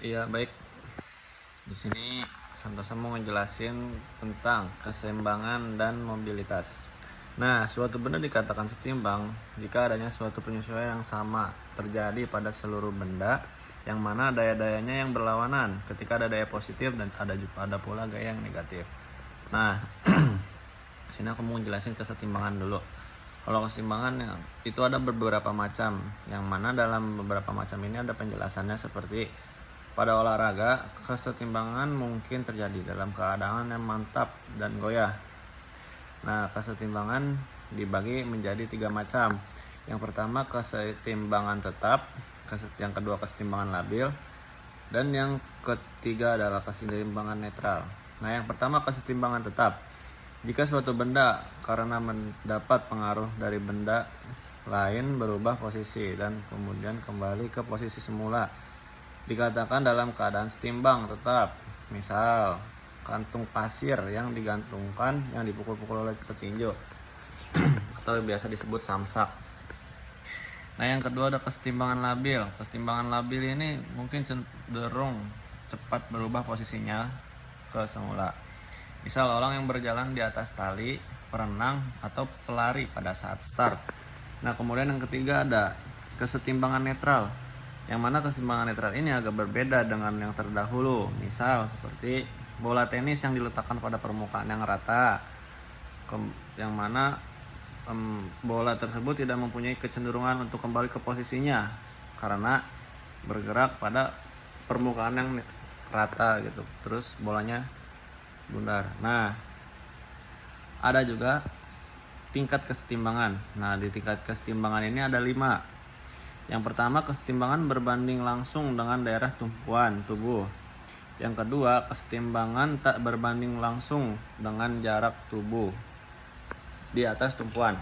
Iya, baik. Di sini Santosa mau ngejelasin tentang keseimbangan dan mobilitas. Nah, suatu benda dikatakan setimbang jika adanya suatu penyesuaian yang sama terjadi pada seluruh benda, yang mana daya-dayanya yang berlawanan. Ketika ada daya positif dan ada pula gaya yang negatif. Nah, sini aku mau ngejelasin kesetimbangan dulu. Kalau keseimbangan itu ada beberapa macam, yang mana dalam beberapa macam ini ada penjelasannya seperti pada olahraga, kesetimbangan mungkin terjadi dalam keadaan yang mantap dan goyah. Nah, kesetimbangan dibagi menjadi 3 macam. Yang pertama kesetimbangan tetap, yang kedua kesetimbangan labil, dan yang ketiga adalah kesetimbangan netral. Nah, yang pertama kesetimbangan tetap. Jika suatu benda karena mendapat pengaruh dari benda lain berubah posisi dan kemudian kembali ke posisi semula, dikatakan dalam keadaan setimbang tetap. Misal kantung pasir yang digantungkan yang dipukul-pukul oleh petinju atau biasa disebut samsak. Nah, yang kedua ada kesetimbangan labil. Kesetimbangan labil ini mungkin cenderung cepat berubah posisinya ke semula. Misal orang yang berjalan di atas tali, perenang, atau pelari pada saat start. Nah, kemudian yang ketiga ada kesetimbangan netral, yang mana kesetimbangan netral ini agak berbeda dengan yang terdahulu. Misal seperti bola tenis yang diletakkan pada permukaan yang rata, yang mana bola tersebut tidak mempunyai kecenderungan untuk kembali ke posisinya karena bergerak pada permukaan yang rata gitu. Terus bolanya bundar. Nah, ada juga tingkat kesetimbangan. Nah, di tingkat kesetimbangan ini ada 5. Yang pertama, kesetimbangan berbanding langsung dengan daerah tumpuan tubuh. Yang kedua, kesetimbangan tak berbanding langsung dengan jarak tubuh di atas tumpuan.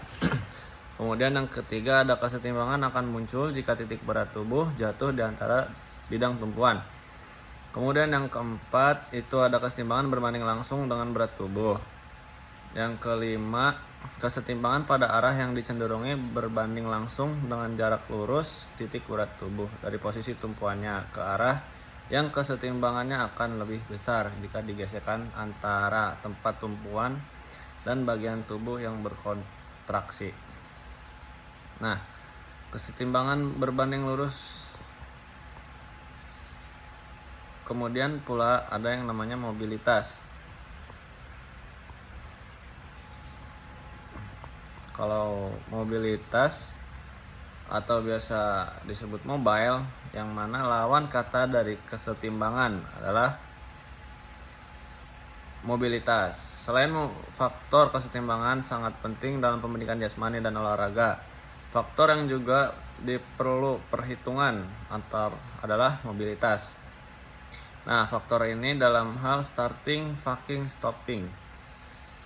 Kemudian yang ketiga, ada kesetimbangan akan muncul jika titik berat tubuh jatuh di antara bidang tumpuan. Kemudian yang keempat, itu ada kesetimbangan berbanding langsung dengan berat tubuh. Yang kelima, kesetimbangan pada arah yang dicenderungi berbanding langsung dengan jarak lurus titik berat tubuh dari posisi tumpuannya ke arah yang kesetimbangannya akan lebih besar jika digeserkan antara tempat tumpuan dan bagian tubuh yang berkontraksi. Nah, kesetimbangan berbanding lurus. Kemudian pula ada yang namanya mobilitas. Kalau mobilitas atau biasa disebut mobile, yang mana lawan kata dari kesetimbangan adalah mobilitas. Selain faktor kesetimbangan sangat penting dalam pendidikan jasmani dan olahraga, faktor yang juga diperlu perhitungan adalah mobilitas. Nah, faktor ini dalam hal starting, fucking, stopping.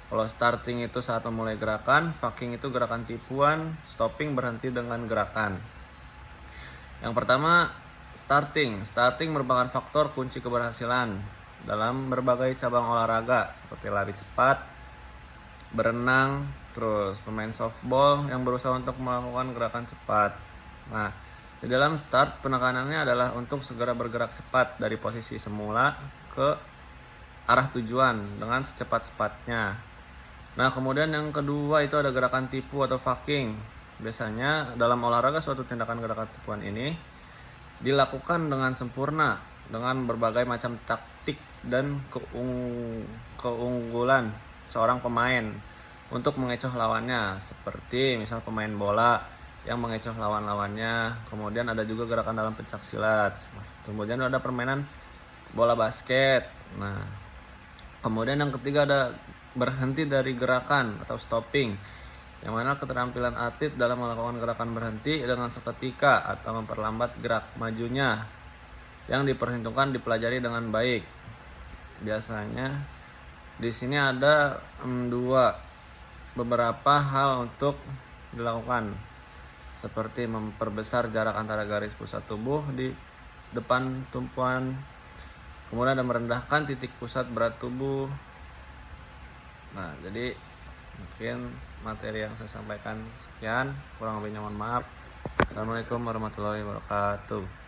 Kalau starting itu saat memulai gerakan, fucking itu gerakan tipuan, stopping berhenti dengan gerakan. Yang pertama, starting. Starting merupakan faktor kunci keberhasilan dalam berbagai cabang olahraga seperti lari cepat, berenang, terus pemain softball yang berusaha untuk melakukan gerakan cepat. Nah, di dalam start, penekanannya adalah untuk segera bergerak cepat dari posisi semula ke arah tujuan dengan secepat-cepatnya. Nah, kemudian yang kedua itu ada gerakan tipu atau fucking. Biasanya dalam olahraga suatu tindakan gerakan tipuan ini dilakukan dengan sempurna dengan berbagai macam taktik dan keunggulan seorang pemain untuk mengecoh lawannya, seperti misal pemain bola yang mengecoh lawan-lawannya. Kemudian ada juga gerakan dalam pencak silat. Kemudian ada permainan bola basket. Nah, kemudian yang ketiga ada berhenti dari gerakan atau stopping, yang mana keterampilan atlet dalam melakukan gerakan berhenti dengan seketika atau memperlambat gerak majunya yang diperhitungkan dipelajari dengan baik. Biasanya di sini ada beberapa hal untuk dilakukan, seperti memperbesar jarak antara garis pusat tubuh di depan tumpuan, kemudian ada merendahkan titik pusat berat tubuh. Nah, jadi mungkin materi yang saya sampaikan sekian, kurang lebihnya mohon maaf. Assalamualaikum warahmatullahi wabarakatuh.